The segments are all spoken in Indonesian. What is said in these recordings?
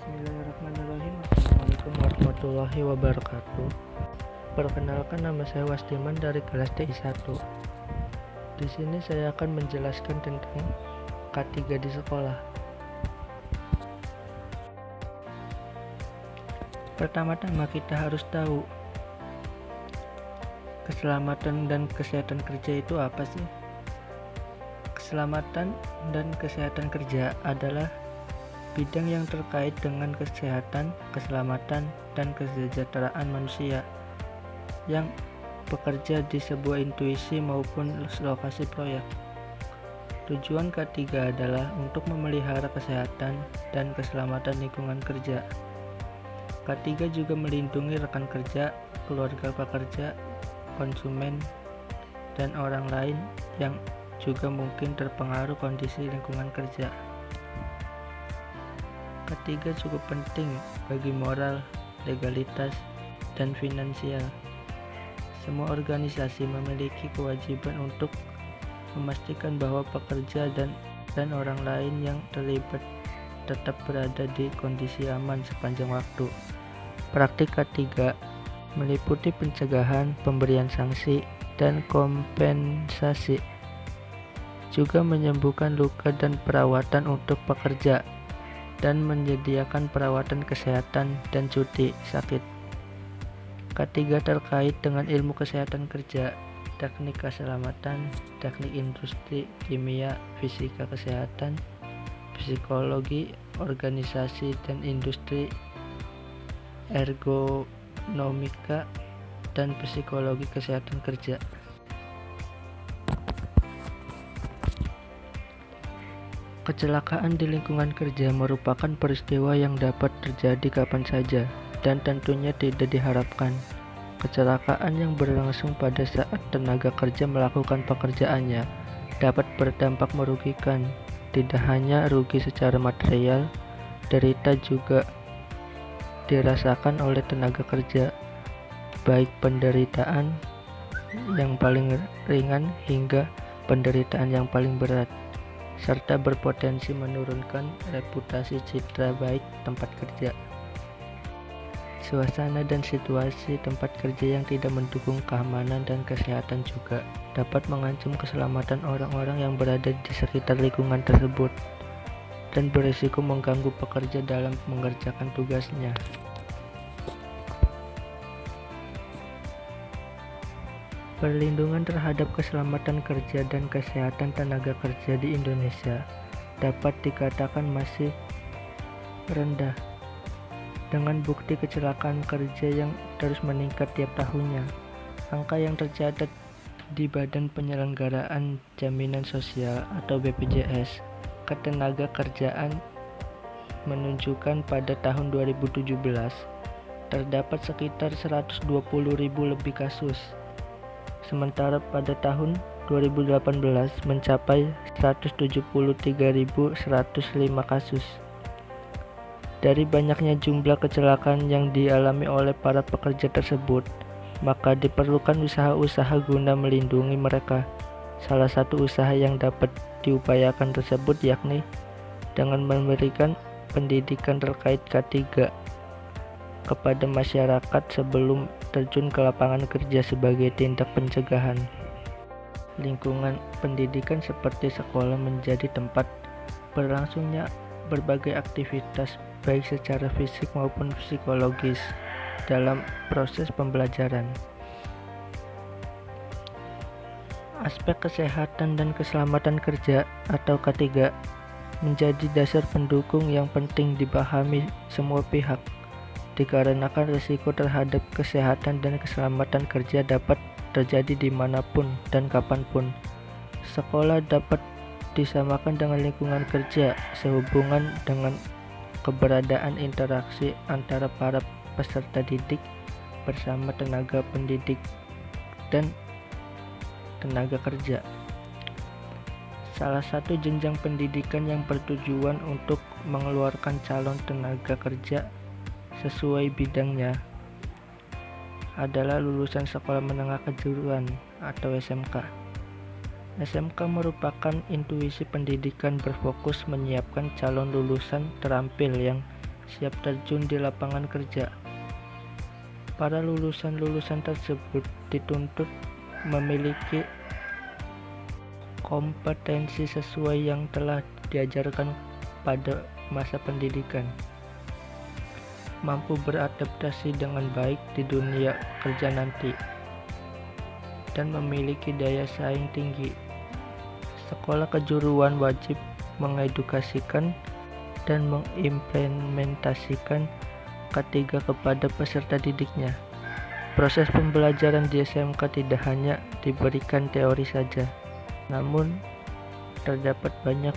Bismillahirrahmanirrahim. Assalamualaikum warahmatullahi wabarakatuh. Perkenalkan, nama saya Wasdiman dari kelas TI1. Di sini saya akan menjelaskan tentang K3 di sekolah. Pertama-tama kita harus tahu keselamatan dan kesehatan kerja itu apa sih? Keselamatan dan kesehatan kerja adalah bidang yang terkait dengan kesehatan, keselamatan, dan kesejahteraan manusia yang bekerja di sebuah institusi maupun lokasi proyek. Tujuan K3 adalah untuk memelihara kesehatan dan keselamatan lingkungan kerja. K3 juga melindungi rekan kerja, keluarga pekerja, konsumen, dan orang lain yang juga mungkin terpengaruh kondisi lingkungan kerja. Ketiga cukup penting bagi moral, legalitas, dan finansial. Semua organisasi memiliki kewajiban untuk memastikan bahwa pekerja dan orang lain yang terlibat tetap berada di kondisi aman sepanjang waktu. Praktik K3 meliputi pencegahan, pemberian sanksi, dan kompensasi. Juga menyembuhkan luka dan perawatan untuk pekerja, dan menyediakan perawatan kesehatan dan cuti sakit. K3 terkait dengan ilmu kesehatan kerja, teknik keselamatan, teknik industri, kimia, fisika kesehatan, psikologi, organisasi dan industri, ergonomika, dan psikologi kesehatan kerja. Kecelakaan di lingkungan kerja merupakan peristiwa yang dapat terjadi kapan saja dan tentunya tidak diharapkan. Kecelakaan yang berlangsung pada saat tenaga kerja melakukan pekerjaannya dapat berdampak merugikan. Tidak hanya rugi secara material, derita juga dirasakan oleh tenaga kerja, baik penderitaan yang paling ringan hingga penderitaan yang paling berat, serta berpotensi menurunkan reputasi citra baik tempat kerja. Suasana dan situasi tempat kerja yang tidak mendukung keamanan dan kesehatan juga dapat mengancam keselamatan orang-orang yang berada di sekitar lingkungan tersebut dan berisiko mengganggu pekerja dalam mengerjakan tugasnya. Perlindungan terhadap keselamatan kerja dan kesehatan tenaga kerja di Indonesia dapat dikatakan masih rendah, dengan bukti kecelakaan kerja yang terus meningkat tiap tahunnya. Angka yang tercatat di Badan Penyelenggaraan Jaminan Sosial atau BPJS Ketenagakerjaan menunjukkan pada tahun 2017 terdapat sekitar 120.000 lebih kasus. Sementara pada tahun 2018 mencapai 173.105 kasus. Dari banyaknya jumlah kecelakaan yang dialami oleh para pekerja tersebut, maka diperlukan usaha-usaha guna melindungi mereka. Salah satu usaha yang dapat diupayakan tersebut yakni dengan memberikan pendidikan terkait K3 kepada masyarakat sebelum terjun ke lapangan kerja sebagai tindak pencegahan. Lingkungan pendidikan seperti sekolah menjadi tempat berlangsungnya berbagai aktivitas baik secara fisik maupun psikologis dalam proses pembelajaran. Aspek kesehatan dan keselamatan kerja atau K3 menjadi dasar pendukung yang penting dipahami semua pihak, dikarenakan risiko terhadap kesehatan dan keselamatan kerja dapat terjadi dimanapun dan kapanpun. Sekolah dapat disamakan dengan lingkungan kerja sehubungan dengan keberadaan interaksi antara para peserta didik bersama tenaga pendidik dan tenaga kerja. Salah satu jenjang pendidikan yang bertujuan untuk mengeluarkan calon tenaga kerja sesuai bidangnya adalah lulusan sekolah menengah kejuruan atau SMK. SMK merupakan institusi pendidikan berfokus menyiapkan calon lulusan terampil yang siap terjun di lapangan kerja. Para lulusan-lulusan tersebut dituntut memiliki kompetensi sesuai yang telah diajarkan pada masa pendidikan, mampu beradaptasi dengan baik di dunia kerja nanti, dan memiliki daya saing tinggi. Sekolah kejuruan wajib mengedukasikan dan mengimplementasikan K3 kepada peserta didiknya. Proses pembelajaran di SMK tidak hanya diberikan teori saja, namun terdapat banyak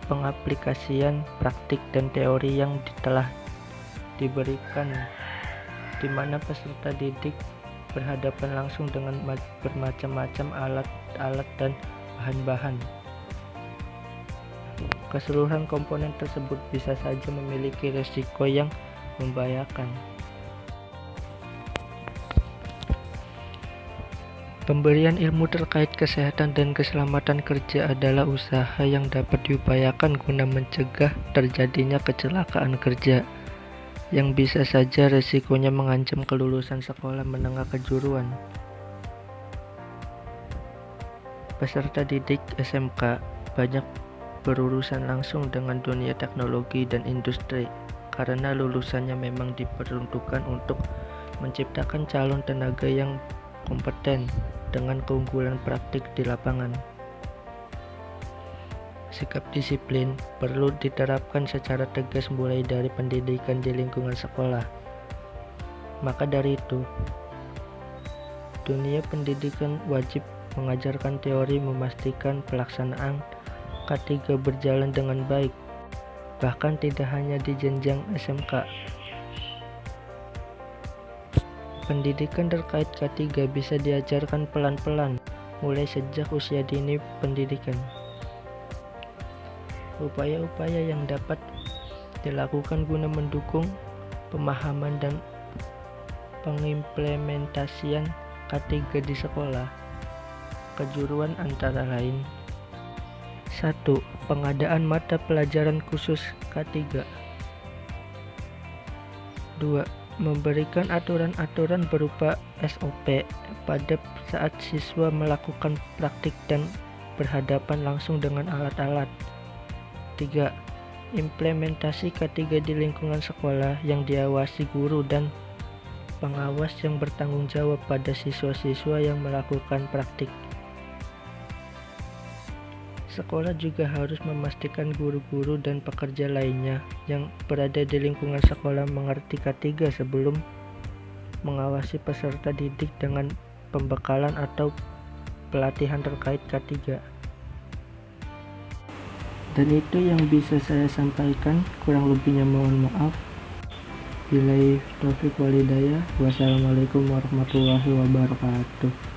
pengaplikasian praktik dan teori yang telah diberikan, di mana peserta didik berhadapan langsung dengan bermacam-macam alat-alat dan bahan-bahan. Keseluruhan komponen tersebut bisa saja memiliki risiko yang membahayakan. Pemberian ilmu terkait kesehatan dan keselamatan kerja adalah usaha yang dapat diupayakan guna mencegah terjadinya kecelakaan kerja yang bisa saja risikonya mengancam kelulusan sekolah menengah kejuruan. Peserta didik SMK banyak berurusan langsung dengan dunia teknologi dan industri karena lulusannya memang diperuntukkan untuk menciptakan calon tenaga yang kompeten dengan keunggulan praktik di lapangan. Sikap disiplin perlu diterapkan secara tegas mulai dari pendidikan di lingkungan sekolah. Maka dari itu, dunia pendidikan wajib mengajarkan teori memastikan pelaksanaan K3 berjalan dengan baik, bahkan tidak hanya di jenjang SMK. Pendidikan terkait K3 bisa diajarkan pelan-pelan, mulai sejak usia dini pendidikan. Upaya-upaya yang dapat dilakukan guna mendukung pemahaman dan pengimplementasian K3 di sekolah kejuruan antara lain: 1. Pengadaan mata pelajaran khusus K3. 2. Memberikan aturan-aturan berupa SOP pada saat siswa melakukan praktik dan berhadapan langsung dengan alat-alat. 3. Implementasi K3 di lingkungan sekolah yang diawasi guru dan pengawas yang bertanggung jawab pada siswa-siswa yang melakukan praktik. Sekolah juga harus memastikan guru-guru dan pekerja lainnya yang berada di lingkungan sekolah mengerti K3 sebelum mengawasi peserta didik dengan pembekalan atau pelatihan terkait K3. Dan itu yang bisa saya sampaikan, kurang lebihnya mohon maaf. Billahi taufiq walhidayah. Wassalamualaikum warahmatullahi wabarakatuh.